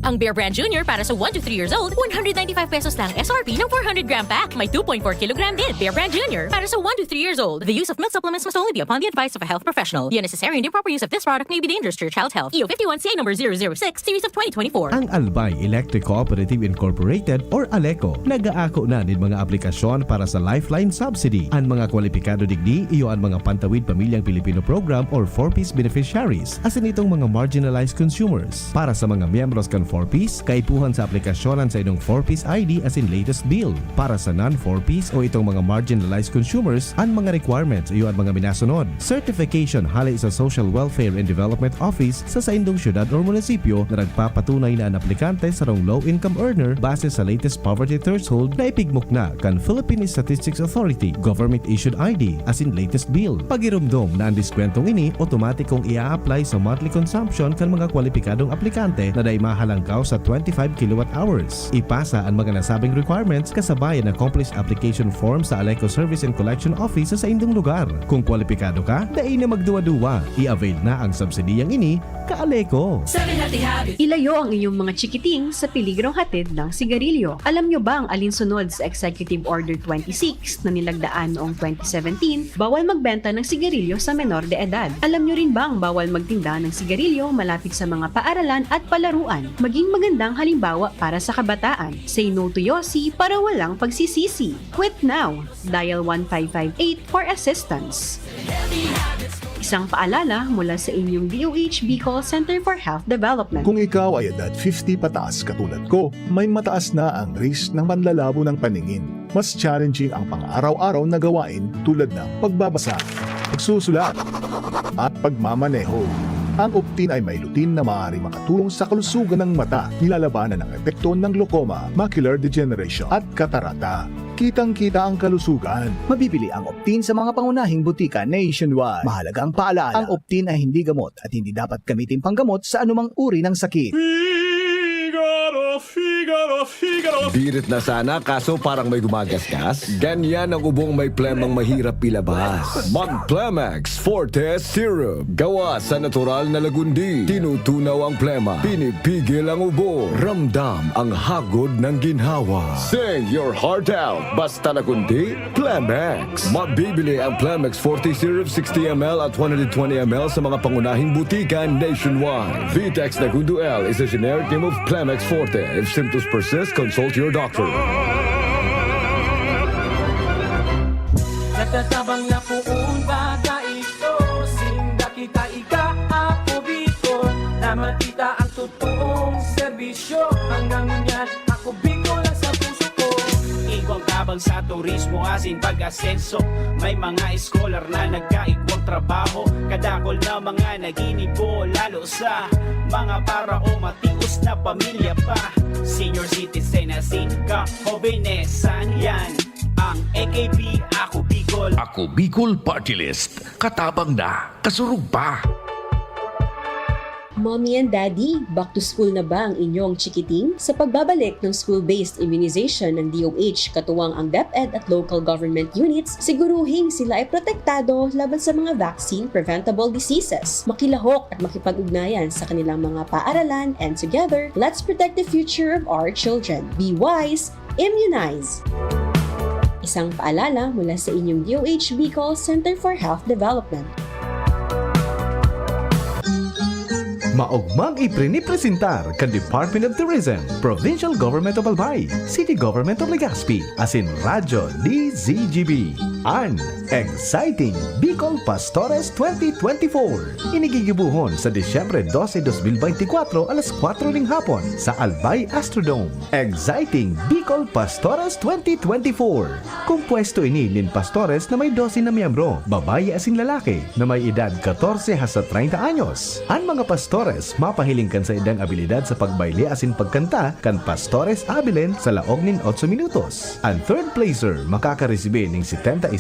Ang Bear Brand Junior para sa 1 to 3 years old, 195 pesos lang SRP ng 400 gram pack. May 2.4 kilogram din. Bear Brand Junior para sa 1 to 3 years old. The use of milk supplements must only be upon the advice of a health professional. The unnecessary and improper use of this product may be dangerous to your child's health. EO 51 CA number 006, series of 2024. Ang Albay Electric Cooperative Incorporated or ALECO nag-aako na din mga aplikasyon para sa Lifeline Subsidy. Ang mga kwalipikado digdi iyo ang mga Pantawid Pamilyang Pilipino Program or 4-piece beneficiaries asin itong mga marginalized consumers. Para sa mga miyembros kan 4-piece, kaipuhan sa aplikasyonan sa inyong 4-piece ID as in latest bill. Para sa non-4-piece o itong mga marginalized consumers, ang mga requirements iyo ang mga minasunod. Certification halay sa Social Welfare and Development Office sa indong syudad o munisipyo na nagpapatunay na ang aplikante sa rong low-income earner base sa latest poverty threshold na ipigmok na kan Philippine Statistics Authority government-issued ID as in latest bill. Pagirumdom na ang diskwentong ini, automatikong ia-apply sa monthly consumption kan mga kwalipikadong aplikante na day mahalangkaw sa 25 kilowatt hours. Ipasa ang mga nasabing requirements kasabayan ng accomplished application form sa ALECO Service and Collection Office sa indong lugar. Kung kwalipikado ka, dai na magduwa-duwa. I-avail na ang subsidiyang ini ka-ALECO. Ilayo ang inyong mga chikiting sa peligrong hatid ng sigarilyo. Alam nyo ba ang alinsunod sa Executive Order 26 na nilagdaan noong 2017? Bawal magbenta ng sigarilyo sa menor de edad. Alam nyo rin ba ang bawal magtinda ng sigarilyo malapit sa mga paaralan at palaruan? Maging magandang halimbawa para sa kabataan. Say no to Yossi para walang pagsisisi. Quit now. Dial 1558 for assistance. Isang paalala mula sa inyong DOH Bicol Center for Health Development. Kung ikaw ay edad 50 pataas katulad ko, may mataas na ang risk ng panlalabo ng paningin. Mas challenging ang pang-araw-araw na gawain tulad ng pagbabasa, pagsusulat, at pagmamaneho. Ang Optin ay may lutin na maaari makatulong sa kalusugan ng mata, nilalabanan ng epekto ng glaucoma, macular degeneration at katarata. Kitang-kita ang kalusugan. Mabibili ang Optin sa mga pangunahing butika nationwide. Mahalagang paalala, ang Optin ay hindi gamot at hindi dapat gamitin panggamot sa anumang uri ng sakit. Figaro, Figaro, Birit na sana kaso parang may gumagasgas. Ganyan ang ubong may plemang mahirap ilabas. Mag-Plemex Forte Syrup. Gawa sa natural na lagundi. Tinutunaw ang plema. Pinipigil ang ubo. Ramdam ang hagod ng ginhawa. Sing your heart out. Basta lagundi, Plemex. Mabibili ang Plemex Forte Syrup 60ml at 120ml sa mga pangunahing butika nationwide. Vitex Nagundo L is a generic name of Plemex Forte. If symptoms persist, consult your doctor. Natatabang na puong baga ito. Sinda kita ika-ako Bicol. Na matita ang totoong serbisyo. Hanggang yan, ako Bicol lang sa puso ko. Igwang tabang sa turismo asin pag-asenso. May mga scholar na nagkaigwang trabaho. Kadakol na mga naginipo. Lalo sa mga para o matius na pamilya pa. Senior citizen asin ka hobenesan yan. Ang AKP Ako Bicol. Ako Bicol Party List. Katabang na, kasurug pa. Mommy and Daddy, back to school na ba ang inyong chikiting? Sa pagbabalik ng school-based immunization ng DOH, katuwang ang DepEd at local government units, siguruhing sila ay protektado laban sa mga vaccine-preventable diseases. Makilahok at makipag-ugnayan sa kanilang mga paaralan, and together, let's protect the future of our children. Be wise, immunize! Isang paalala mula sa inyong DOH Bicol Center for Health Development. Maugmang iprinipresentar kan Department of Tourism, Provincial Government of Albay, City Government of Legazpi, asin Radyo DZGB. An Exciting Bicol Pastores 2024. Inigigibuhon sa Disyembre 12, 2024 alas 4 ng hapon sa Albay Astrodome. Exciting Bicol Pastores 2024. Kumpuesto ini nin pastores na may 12 na miyembro, babae asin lalaki na may edad 14 hasta 30 anyos. Ang mga pastores mapahiling kan sa edang abilidad sa pagbayle asin pagkanta kan pastores abilen sa laog nin 8 minutos. Ang third placer makakaresibe ning 75,000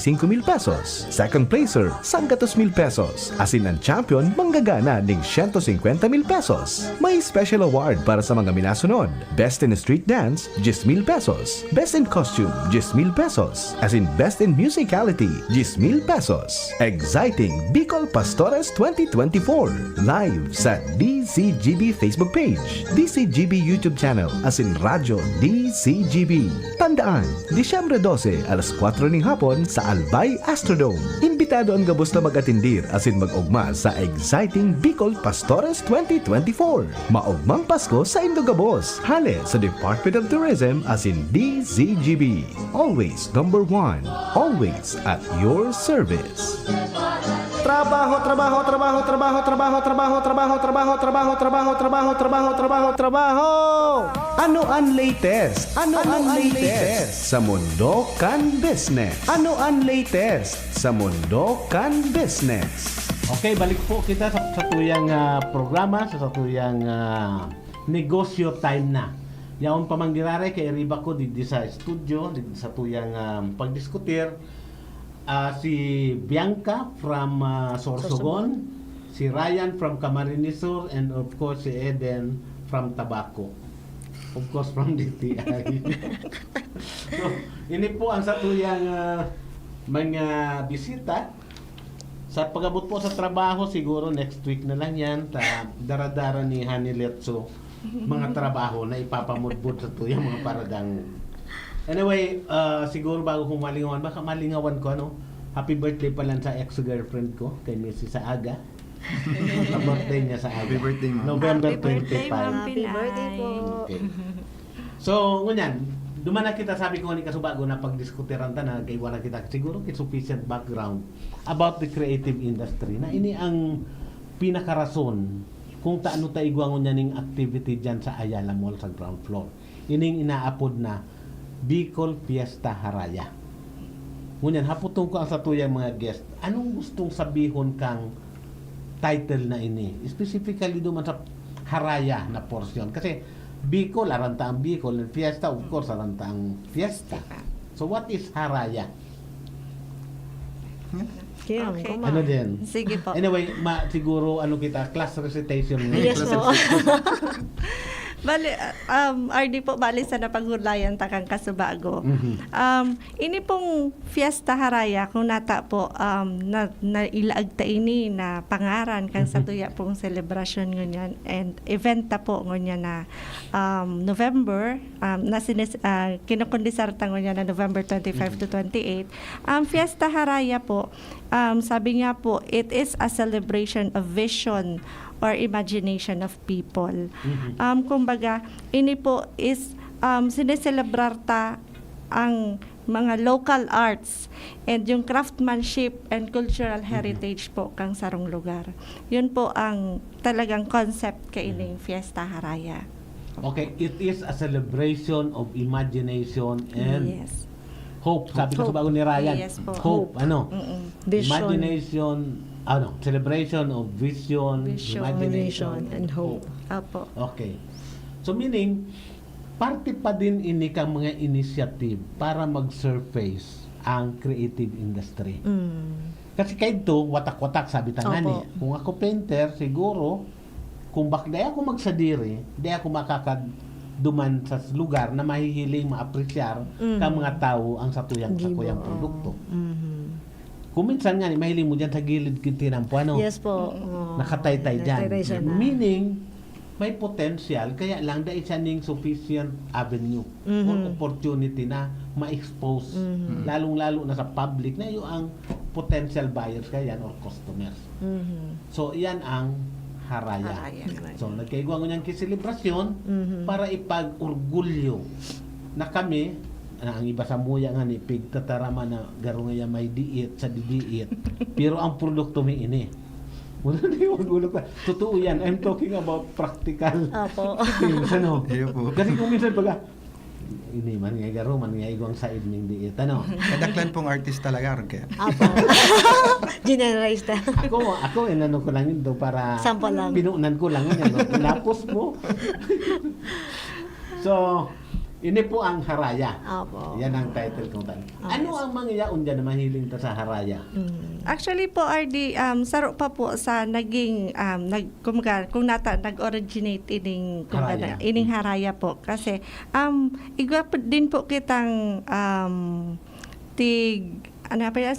pesos. Second placer 100,000 pesos. Asin ang champion manggagana ning 150,000 pesos. May special award para sa mga minasunod. Best in Street Dance 10,000 pesos. Best in Costume 10,000 pesos. Asin Best in Musicality 10,000 pesos. Exciting Bicol Pastores 2024 live sa DCGB Facebook page, DCGB YouTube channel, asin Radyo DCGB. Tandaan, Disyembre 12, alas 4 ng hapon sa Albay Astrodome. Imbitado ang gabos na mag-atindir asin mag-ugma sa Exciting Bicol Pastores 2024. Maugmang Pasko sa Indogabos. Hale sa Department of Tourism asin DCGB. Always number 1. Always at your service. Trabaho, trabaho, trabaho, trabaho, trabaho, trabaho, trabaho, trabaho, trabaho, trabaho, trabaho, trabaho, trabaho, trabaho. Ano ang latest? Ano ang latest sa mundo kan business? Ano ang latest sa mundo kan business? Okay, balik po kita sa tuyang programa, sa tuyang negosyo time na. Yaon pamanggirare kay riba ko di sa studio, di sa tuyang pagdiskutir. Si Bianca from Sorsogon, si Ryan from Camarines Sur, and of course si Eden from Tabaco. Of course from DTI. So, ini po ang satuyang mga bisita. Sa pag-abot po sa trabaho, siguro next week na lang yan. Daradara ni Haniletso mga trabaho na ipapamudbud sa tuyang mga paradang. Anyway, siguro bago kong malingawan, baka malingawan ko happy birthday pala sa ex-girlfriend ko, kay Mrs. Saaga. Ang birthday niya sa Aga. Happy birthday, ma'am. November Happy birthday, 25. Ma'am Happy birthday po. Okay. So, ngunyan, dumana kita, sabi ko ni kasubago na pagdiskutiran ta na kay wala kita siguro sufficient background about the creative industry na ini ang pinakarason kung taano ta igwangon niya ning activity dyan sa Ayala Mall sa ground floor. Ining inaapod na Bicol Fiesta Haraya. Ngunyan, haputong ko ang sa tuyang mga guest. Anong gustong sabihon kang title na ini? Specifically duman sa Haraya na portion. Kasi Bicol, aranta ang Bicol. And Fiesta, of course, aranta ang Fiesta. So what is Haraya? Okay. Ano din? Sige po. Anyway, siguro ano kita, class recitation. Yes po. Bali, RD po, bali sa napaghulayan takang kasubago. Ini pong Fiesta Haraya, kung nata po, na ilaag ta ini na pangaran kang sa tuya pong celebration ngunyan and event ta po ngunyan na November, na kinukundisar ta ngunyan na November 25 to 28. Fiesta Haraya po, sabi nga po, it is a celebration of vision or imagination of people. Kumbaga, ini po is sineselebrar ta ang mga local arts and yung craftsmanship and cultural heritage po kang sarong lugar. Yun po ang talagang concept kaining Fiesta Haraya. Okay, it is a celebration of imagination and Yes. hope. Sabi ko sa bago ni Ryan. Yes po. Hope, ano? Vision. Imagination, celebration of vision, imagination, and hope. Opo. Okay. So meaning, parte pa din ini kang mga initiative para mag-surface ang creative industry. Kasi kahit to, watak-watak, sabi tangani. Opo. Kung ako painter, siguro, kung bakit ako magsadiri, di ako makakaduman sa lugar na mahihiling maapresyar ka mga tao ang satuyang-sakuyang produkto. Kung minsan nga, mahiling mo dyan sa gilid kintinampo, ano? Yes po. Nakataytay dyan. Nakataytay siya na. Meaning, may potential, kaya lang dahil siya ning sufficient avenue or opportunity na ma-expose, lalong-lalo na sa public na yung ang potential buyers kaya or customers. So, yan ang haraya. So, nagkaigwa ko niyang kiselebrasyon para ipag-orgulyo na kami, na ang iba sa muya nga ni pigtatarama na garo nga may diit sa didiit, pero ang produkto may ini. Wala na yung ulog na. Totoo yan. I'm talking about practical things, ano? Kasi kung minsan baga, ini man nga garo, man nga igwang sa evening diit, ano? Kadaklan pong artist talaga, Arke. Generalize ta. Ako, inano ko lang ito para Sample lang. pinuunan ko lang yan. Pinapos mo. So, ini po ang haraya. Opo. Yan ang title kong tan. Ano ang mga yaon dyan na mahiling ta sa haraya? Actually po, RD, saro pa po sa naging, kung nag-originate ining, Haraya. ining haraya po. Kasi, igwa po din po kitang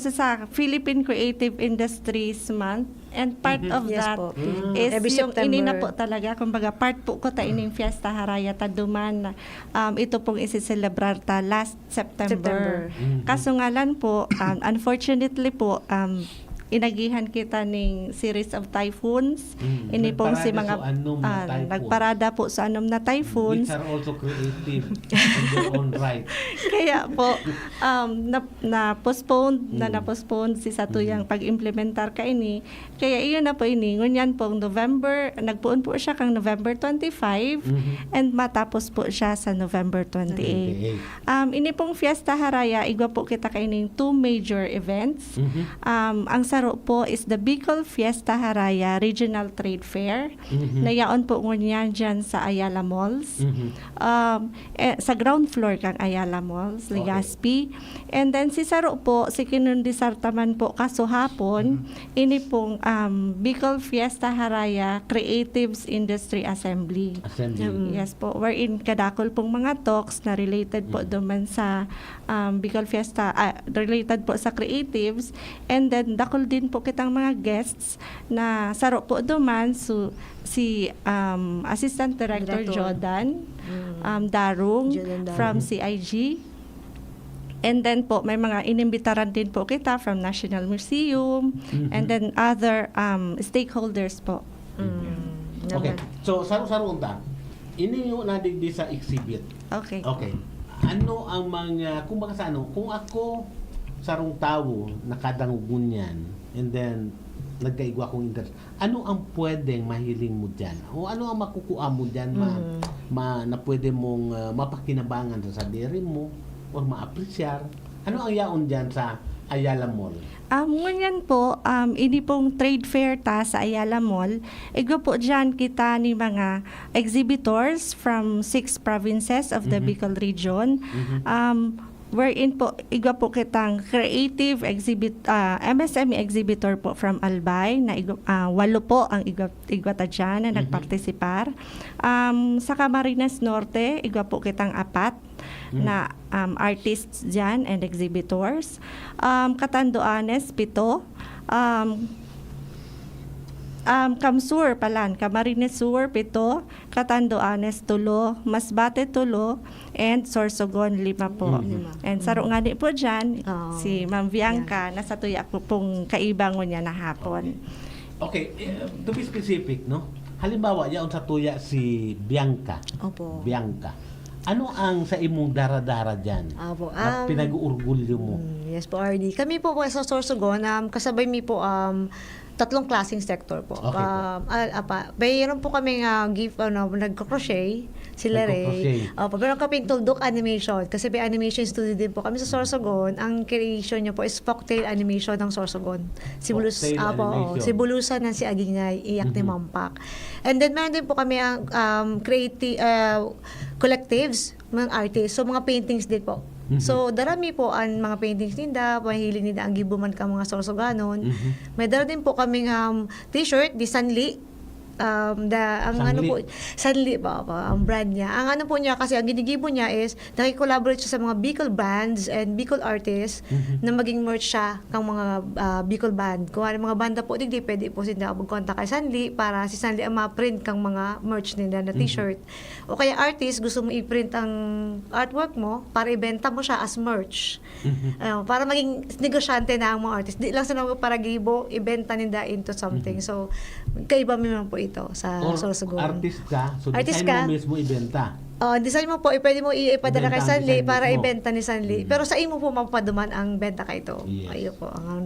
sa Philippine Creative Industries Month. And part of Yes that po. is Every yung September. inina po talaga. Kumbaga, part po ko ta ining Fiesta Haraya ta duman na ito pong isiselebrar ta last September. Kaso nga lang po, unfortunately po, inagihan kita ning series of typhoons. Ini pong si mga nagparada po sa anom na typhoons. Which are also creative in their own right. Kaya po na-postpone si Satuyang pag-implementar ka ini. Kaya iyon na po ini. Ngunyan pong November, nagpuon po siya kang November 25 and matapos po siya sa November 28. Ini pong Fiesta Haraya, igwa po kita kaining two major events. Ang saro po is the Bicol Fiesta Haraya Regional Trade Fair. Nayaon po ngunyan dyan sa Ayala Malls. Sa ground floor kang Ayala Malls, Legazpi. And then si saro po, si kinundisartaman po kaso hapon, ini pong Bicol Fiesta Haraya Creatives Industry Assembly. Yes po, wherein kadakol pong mga talks na related po duman sa Bicol Fiesta, related po sa creatives, and then dakol din po kitang mga guests na saro po duman si Assistant Director Jordan Darung from CIG. And then po, may mga inimbitaran din po kita from National Museum and then other stakeholders po. Okay. So, saro-saro unta. Ini yung nadigdi sa exhibit. Okay. Okay. Ano ang mga, kung baka sa ano, kung ako sarong tao nakadangugun yan and then nagkaigwa kong interest, ano ang pwedeng mahiling mo dyan? O ano ang makukuha mo dyan na pwede mong mapakinabangan sa sadiri mo o maapresyar? Ano ang yaon dyan sa Ayala Mall? Ngunyan po, ini pong trade fair ta sa Ayala Mall. Ego po dyan kita ni mga exhibitors from 6 provinces of the Bicol region. wherein po iga po kitang creative MSME exhibitor po from Albay na 8 po ang igwata dyan na nagpartisipar. Sa Camarines Norte, iga po kitang 4 na artists dyan and exhibitors. Catanduanes, 7. Kamsur palan, Camarines Sur 7, Catanduanes 3, Masbate 3, and Sorsogon 5 po. And saro nga di po dyan, si Ma'am Bianca, nasa tuya po pong kaibangon niya na hapon. Okay, to be specific, no? Halimbawa, yaon sa tuya si Bianca. Opo. Bianca. Ano ang sa imong dara-dara dyan? Opo. Na pinag-uurgulyo mo? Yes po, RD. Kami po sa Sorsogon, kasabay mi po 3 klaseng sector po. Okay Mayroon po kami gift, nagko-crochet, sila Ray. Nagko-crochet. Meron kami tuldok animation, kasi may animation studio din po kami sa Sorsogon. Ang creation niya po is folktale animation ng Sorsogon. Si Bulusan ng si Agingay, iyak ni Mampak. And then meron din po kami ang creative collectives, mga artists, so mga paintings din po. So, darami po ang mga paintings ninda, mahilig ninda ang gibuman ka mga sorsoganon. May dara din po kaming t-shirt, di Sanli. Sanli ba ang brand niya. Ang ano po niya, kasi ang ginigibo niya is, nakikollaborate siya sa mga Bicol bands and Bicol artists na maging merch siya ng mga Bicol band. Kung ano mga banda po, digdi, pwede po sila mag-contact kay Sanli para si Sanli ang ma-print kang mga merch nila na t-shirt. O kaya artist, gusto mo i-print ang artwork mo para ibenta mo siya as merch. Para maging negosyante na ang mga artist. Di lang sila para gibo, ibenta nila into something. So, kaiba mo naman po ito sa Sorsogon. Artist ka, so Artist design ka? mo mismo ibenta. Design mo po, pwede mo ipadala kay Ibenta ang Sanli design para mismo. ibenta ni Sanli. Pero sa imo po mapaduman ang benta ka ito. Yes. Ayo po, ang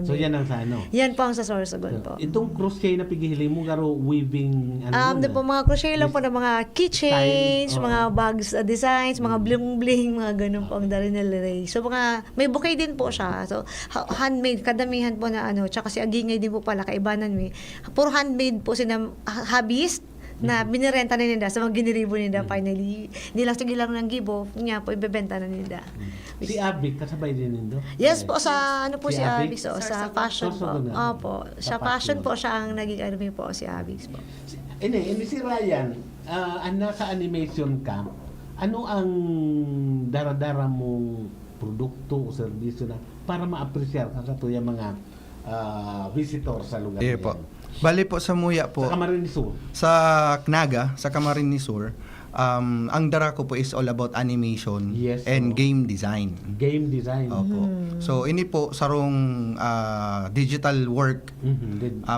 So yan ang sa ano? Yan po ang sa Sorsogon po. Itong crochet na pigihili mo, garo weaving, Po, mga crochet lang po ng mga keychains, Style, mga bags designs, mga bling-bling, mga ganun po ang dari nila Ray. So may bouquet din po siya. So handmade, kadamihan po na tsaka si Agingay din po pala, kaibanan mi. Puro handmade po sila, hobbyist, na binirenta na nila sa mga giniribo nila finally. Hindi lang sige lang ng gibo, niya po ibebenta na nila. Si Abik, kasabay din nindo? Yes po, sa si Abik? Abix, sa fashion po. Opo, sa fashion po siya ang naging po si Abix po. Ini si Ryan, nasa animation ka, ano ang dara-dara mong produkto o serbisyo na para ma-appreciate ka sa tuya mga visitor sa lugar Yeah po. Bali po sa Muya po. Sa Camarines Sur. Sa Knaga, sa Camarines Sur, ang dara ko po is all about animation and game design. Game design. Opo. So, ini po sarong digital work.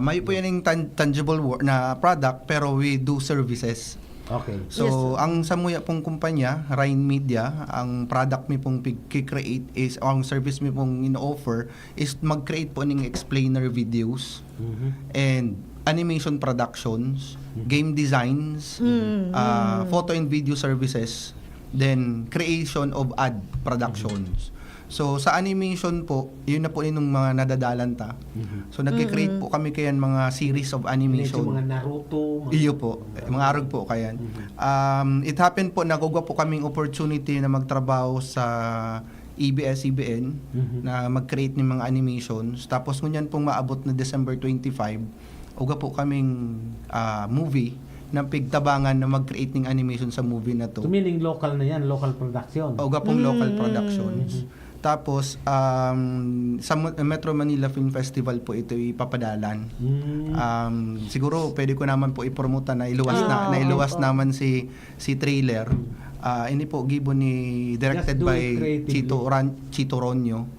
May po yan yung tangible work na product, pero we do services. Okay. So, ang sa Muya pong kumpanya, Ryan Media, ang product mi pong create is, ang service mi pong in-offer is mag-create po ng explainer videos and animation productions, game designs, photo and video services, then creation of ad productions. So, sa animation po, yun na po yung mga nadadalanta. So, nag-create po kami kayan mga series of animation. Mga Naruto. Iyo po. Mga arog po kayan. It happened po, nagugwa po kaming opportunity na magtrabaho sa ABS-CBN na mag-create ng mga animations. Tapos, ngunyan pong maabot na December 25, uga po kaming movie na pigtabangan na mag-create ng animation sa movie na to. So, meaning local na yan, local production. Uga pong local productions. Tapos, sa Metro Manila Film Festival po ito ipapadalan. Siguro, pwede ko naman po ipromote na iluwas naman si trailer. Ini po, gibo ni directed by Chito Ronyo.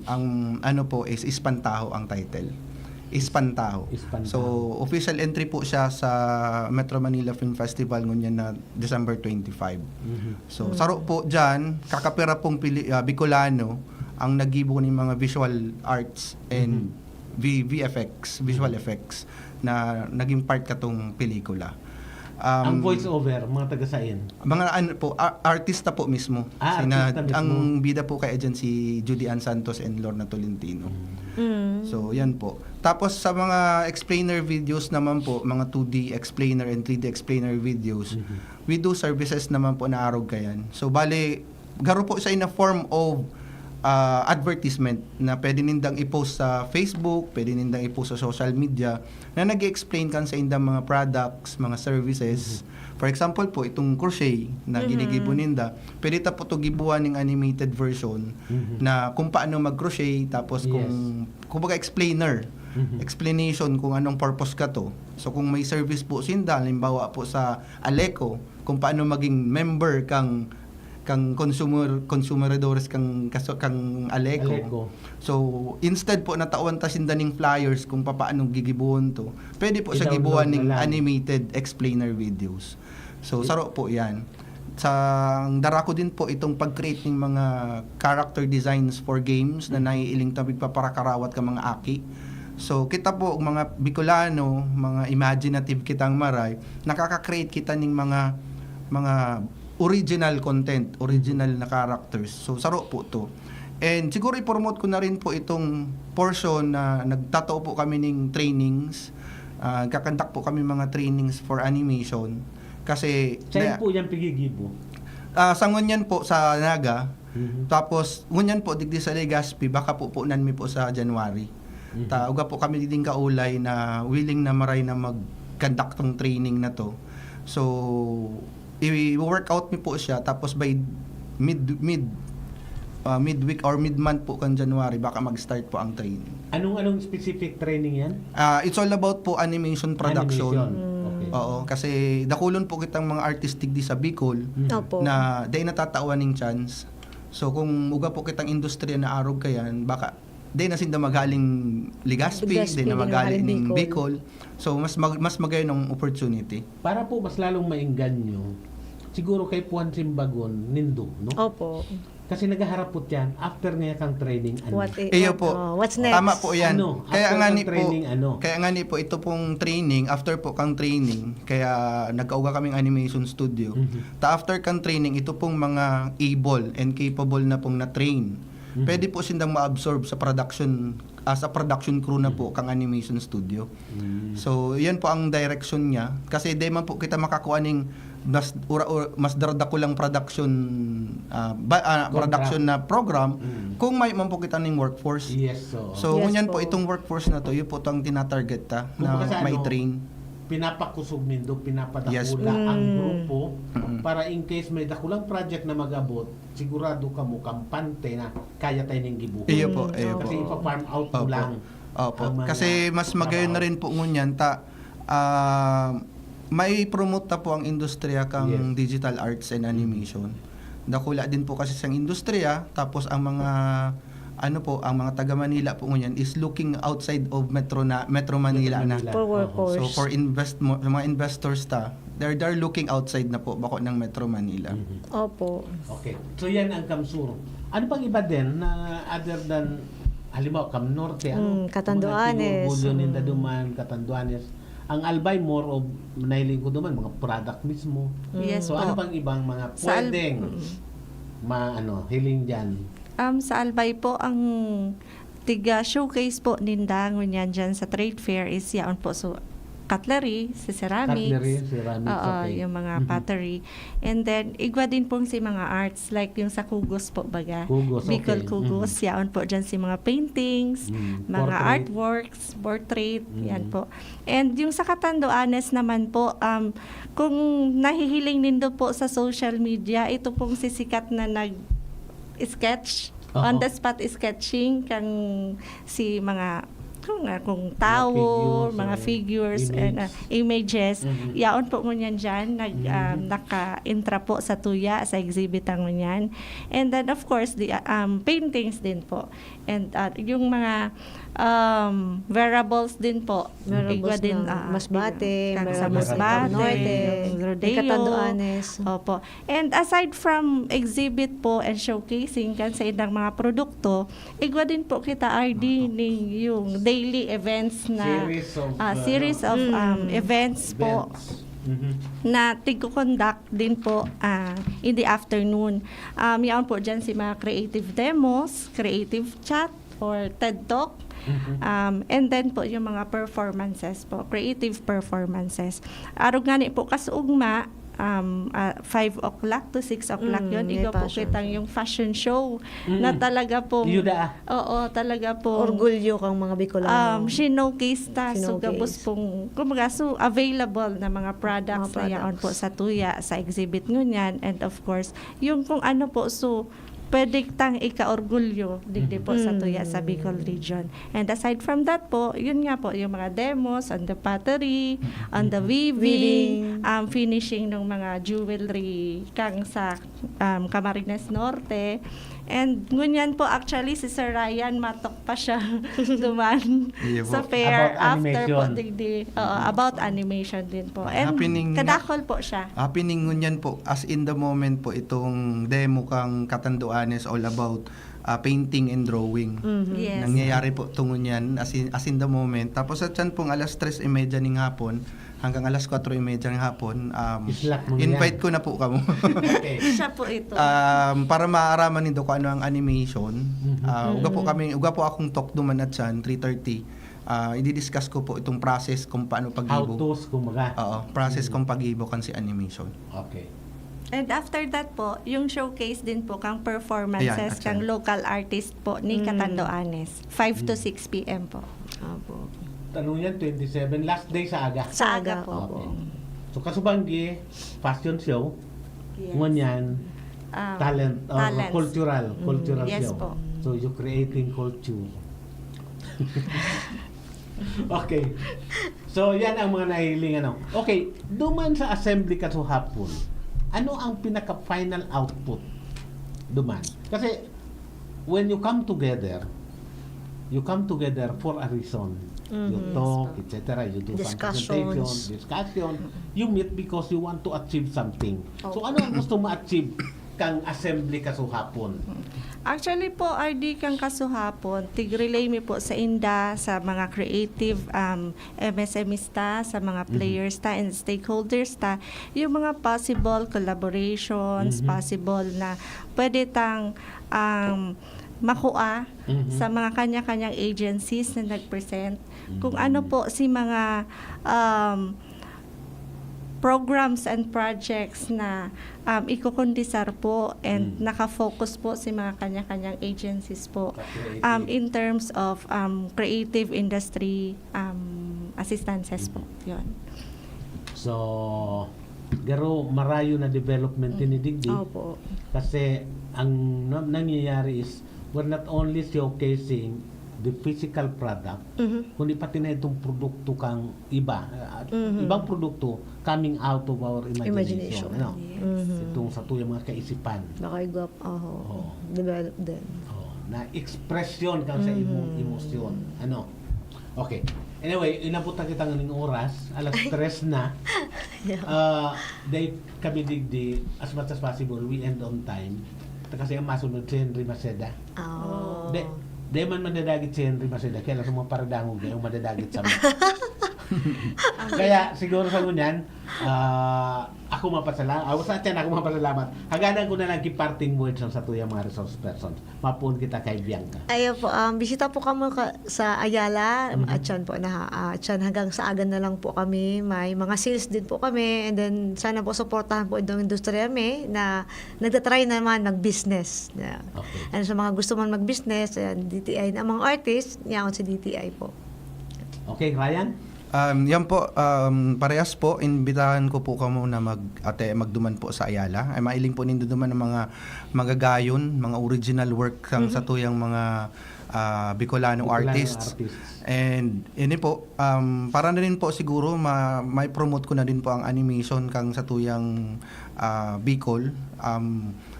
Ang ano po is Espantaho ang title. Espantaho. So, official entry po siya sa Metro Manila Film Festival ngunyan na December 25. So, saro po dyan, kakapira pong Bicolano ang nagibo ng mga visual arts and visual effects na naging part katong pelikula. Ang voice over, mga taga-sain? Mga artista po mismo. Artista mismo. Ang bida po kay si Judy Ann Santos and Lorna Tolentino. So, yan po. Tapos sa mga explainer videos naman po, mga 2D explainer and 3D explainer videos, we do services naman po na arog kayan. So, bale, garo po sa in a form of advertisement na pwede nindang i-post sa Facebook, pwede nindang i-post sa social media na nag-explain kan sa indang mga products, mga services. For example po, itong crochet na ginigibo ninda, pwede ta po ito gibuan ng animated version na kung paano mag-crochet, tapos kung kumbaga explainer, explanation kung anong purpose ka to. So kung may service po sinda, halimbawa po sa Aleco, kung paano maging member kang consumeradores kang Aleco. So instead po natawan ta sinda ning flyers kung paano gigibuhon to. Pwede po siya gibuhan ning animated explainer videos. So saro po 'yan. Sa dara ko din po itong pag-create ng mga character designs for games na naiiling tabig paparakarawat ka mga aki. So kita po mga Bicolano, mga imaginative kitang maray, nakaka-create kita ning mga original content, original na characters. So saro po to. And siguro i-promote ko na rin po itong portion na nagtatao po kami ng trainings. Kakandak po kami mga trainings for animation. Kasi Saan po yan pigigibo? sa ngunyan po sa Naga. Tapos ngunyan po digdi sa Legazpi, baka po punan mi po sa January. Uga po kami din kaulay na willing na maray na mag-conduct tong training na to. So i-workout mi po siya, tapos by midweek or mid-month po kan January baka mag-start po ang training. Anong specific training yan? It's all about po animation production. Okay. Oo, kasi dakulon po kitang mga artistic di sa Bicol Opo. na day natatawan ning chance. So kung uga po kitang industriya na arog kayan, baka day na sinda magaling Legazpi, day na magaling ning Bicol. So mas magayon ang opportunity. Para po mas lalong mainganyo, siguro kay Puan Simbagon, Nindo, no? Opo. Kasi nagaharap po yan, after niya kang training, ano? What's next? Tama po yan. Ano? Kaya After nga ng ni po, training, ano? kaya nga ni po ito pong training, after po kang training, kaya nagkauga kaming animation studio. Ta after kang training, ito pong mga able and capable na pong na-train. Pwede po sindang ma-absorb sa production as a production crew na po kang animation studio. So, yan po ang direction niya. Kasi di man po kita makakuha ning mas darada ko lang production production na program kung may man po kita ning workforce. Yes, So, ngunyan po itong workforce na to, yun po itong tinatarget ta na may train. Pinapakusog nindo, pinapadakula Yes. ang grupo para in case may dakulang project na mag-abot, sigurado ka mo kampante na kaya tayo ning gibuhat. Iyo po, iyo po. Kasi ipa-farm out mo Opo. lang. Opo. ang mga Kasi mas magayon na rin po ngunyan ta may promote ta po ang industriya kang digital arts and animation. Dakula din po kasi sang industriya, tapos ang mga ang mga taga Manila po ngunyan is looking outside of Metro Manila na. For workforce. So for mga investors they're looking outside na po bako ng Metro Manila. Opo. Okay. So yan ang Kamsur. Ano pang iba din na other than halimbawa Cam Norte, Catanduanes. Bulyo ninda duman, Catanduanes. Ang Albay more of nahiling ko duman mga product mismo. Yes So po. ano pang ibang mga Sa pwedeng hiling diyan? Sa Albay po, ang tiga showcase po ninda ngunyan dyan sa trade fair is yaon po so cutlery, si ceramics, okay. yung mga pottery. And then, igwa din pong si mga arts, like yung sa Kugos po baga. Kugos, Bicol okay. Kugos, yaon po dyan si mga paintings, mga Portrait. artworks, portrait, yan po. And yung sa Catanduanes naman po, kung nahihiling nindo po sa social media, ito pong sisikat na nag-sketch, on the spot sketching kang si mga kung tao, mga figures and images. Yaon po ngunyan dyan, naka-intra po sa tuya, sa exhibit ang ngunyan. And then of course, the paintings din po. And yung mga wearables din po. Wearables Igwa na Masbate, sa Masbate, Norte, yung rodeo. Catanduanes. Opo. And aside from exhibit po and showcasing kan sa ilang mga produkto, igwa din po kita RD ning yung daily events na series of events po na tig-conduct din po in the afternoon. Yaon po dyan si mga creative demos, creative chat, or TED Talk. And then po yung mga performances po, creative performances. Arog nga ni po kasugma, 5 o'clock to 6 o'clock yun. may Ikaw po fashion kitang yung fashion show na talaga po, Yuda. oo, talaga po, Orgulyo kang mga Bicolano. showcase ta. So, Showcase. gabos pong, kumbaga, so, available na mga products, Mga na yaon po products. sa tuya, sa exhibit ngunyan. And of course, yung kung ano po, so, pwede tang ika-orgulyo digdi po sa tuya sa Bicol region. And aside from that po, yun nga po, yung mga demos on the pottery, on the weaving, finishing ng mga jewelry kang sa Camarines Norte. And ngunyan po, actually, si Sir Ryan, matok pa siya duman Iya po. sa fair About after po animation. digdi. About animation din po. And Happening- kadakol po siya. Happening ngunyan po, as in the moment po, itong demo kang Katanduanes all about painting and drawing. Yes. Nangyayari po tungon yan as in the moment. Tapos at yan pong alas 3:30 ng hapon hanggang alas 4:30 ng hapon, Islak mo yan. invite ko na po kamo. Okay. Siya po ito. Para maaraman nito kung ano ang animation. Uga po akong talk duman at yan, 3:30. I-discuss ko po itong process kung paano How pag-ibo. to's, kumbaga. Oo, process kung pag-ibo kan si animation. Okay. And after that po, yung showcase din po kang performances Ayan, at kang yan. local artist po ni Catanduanes. 5 to 6 p.m. po. Opo. Tanong yan, 27, last day sa aga. Sa aga po. Okay. So, Kasubanggi, fashion show, Yes. ngunyan, talent, or talents. cultural Yes show. po. So, you're creating culture. Okay. So, yan ang mga nahiling ano. Okay, duman sa assembly ka sa hapon, ano ang pinaka-final output duman? Kasi, when you come together for a reason. You talk, etc. You do some presentation, discussion. You meet because you want to achieve something. So, ano ang gusto mo-achieve kang assembly ka sa hapon? Actually po, RD kang kasuhapon, tig-relay mi po sa INDA, sa mga creative MSMEs ta, sa mga players ta and stakeholders ta, yung mga possible collaborations, possible na pwede tang makuha sa mga kanya-kanyang agencies na nag-present. Kung ano po si mga programs and projects na ikukundisar po and nakafocus po si mga kanya-kanyang agencies po in terms of creative industry assistances po. Yun. So, garo marayo na development ni Digdi. Opo. Kasi ang nangyayari is we're not only showcasing the physical product, kundi pati na itong produkto kang iba. Ibang produkto coming out of our imagination. Ano? Itong sa tuyang mga kaisipan. Nakaigwap. Develop din. Na expression kang sa imong emosyon. Ano? Okay. Anyway, inabot na kita ng oras. Alas 3 na. Dahil kami digdi, as much as possible, we end on time. Kasi ang masunod si Henry Maceda. Di man madadagit si Henry Maceda, kaya lang sa mga paradangog na yung madadagit sa mga. Kaya siguro sa ngunyan, ako mapasalamat. Ako mapasalamat. Haganan ko na nagki-parting words sa tuyang mga resource persons. Mapuon kita kay Bianca. Ayo po, bisita po kami sa Ayala, at yan po hanggang sa agan na lang po kami. May mga sales din po kami, and then sana po supportahan po itong industriya na nagtatry naman mag-business. Okay. And sa mga gusto man mag-business, DTI na mga artists, yaon sa DTI po. Okay, Ryan? Yan po, parehas po, imbitahan ko po kamo na magduman po sa Ayala. Ay mailing po nindo duman ng mga magagayon, mga original work sa tuyang mga Bicolano artists. And ini po, para na rin po siguro may promote ko na din po ang animation kang sa tuyang Bicol.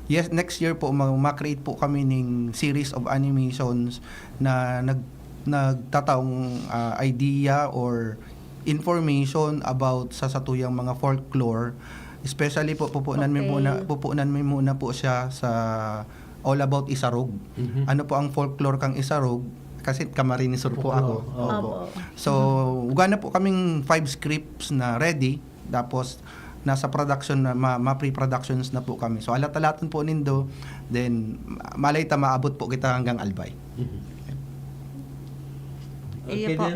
Yes, next year po ma-create po kami ng series of animations na nagtataong idea or information about sa satuyang mga folklore, especially po pupunan mi muna po siya sa all about Isarog. Ano po ang folklore kang Isarog? Kasi Camarines Sur po ako. So, uga na po kaming 5 scripts na ready, tapos nasa production na ma-pre-productions na po kami. So alat-alatan po nindo, then malay ta maabot po kita hanggang Albay. Iya po.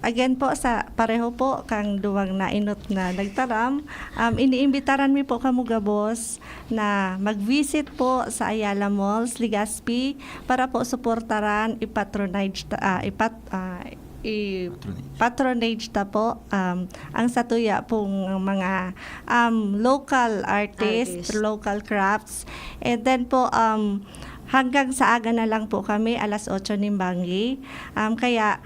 again po sa pareho po kang duwang nainot na nagtaram, iniimbitaran mi po kamo gabos na mag-visit po sa Ayala Malls, Legazpi para po suportaran patronage ta po ang satuya pong mga local artists, local crafts, and then po hanggang sa aga na lang po kami, alas 8 nimbangi. Kaya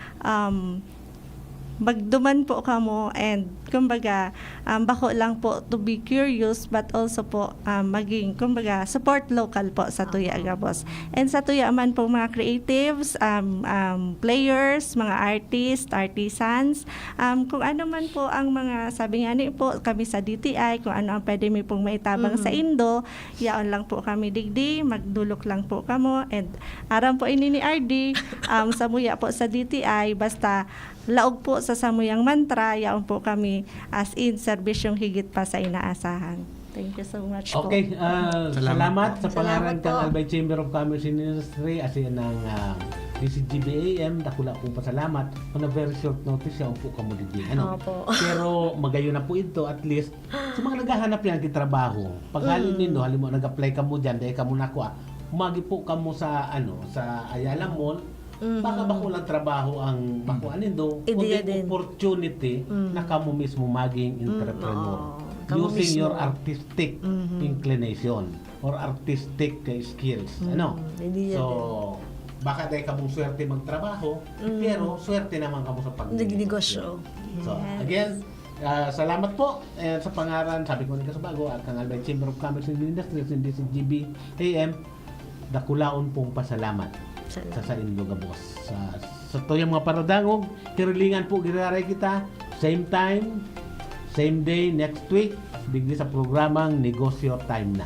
magduman po kamo and kumbaga bako lang po to be curious but also po maging kumbaga support local po sa Tuya Gabos. And sa Tuya man po mga creatives, players, mga artists, artisans, kung ano man po ang mga sabi nga ni po kami sa DTI, kung ano ang pwede mi pong maitabang sa Indo, yaon lang po kami digdi, magdulok lang po kamo and aram po ini ni RD sa muya po sa DTI basta laog po sa samuyang mantra, yaon po kami as in serbisyong higit pa sa inaasahan. Thank you so much po. Okay, salamat sa pangalan Salamat kang po. Albay Chamber of Commerce and Industry as in ng DCGBAM, dakula akong pasalamat. On a very short notice, yaon po kamo digdi. Opo. Pero magayon na po ito, at least sa mga naghahanap yan ng trabaho. Pag halin nino, halin mo nag-apply ka mo dyan, dahil ka mo nakuha, umagi po ka mo sa sa Ayala Mall, baka bakulang trabaho ang makuanin do, Ideya kundi din. opportunity na kamo mismo maging entrepreneur. Kamo Using your mismo. artistic inclination or artistic skills. Ideya So, baka dahil kamong swerte magtrabaho, pero swerte naman kamo sa Nagnegosyo. So, again, salamat po sa pangaran, sabi ko ni Kasabago, at kang Albay Chamber of Commerce and Industry, hindi si GB AM, dakulaon pong pasalamat sa Indo Gabos. Sa tuyang mga paradangog, kirilingan po giraray kita, same time, same day, next week, digdi sa programang Negosyo Time Na.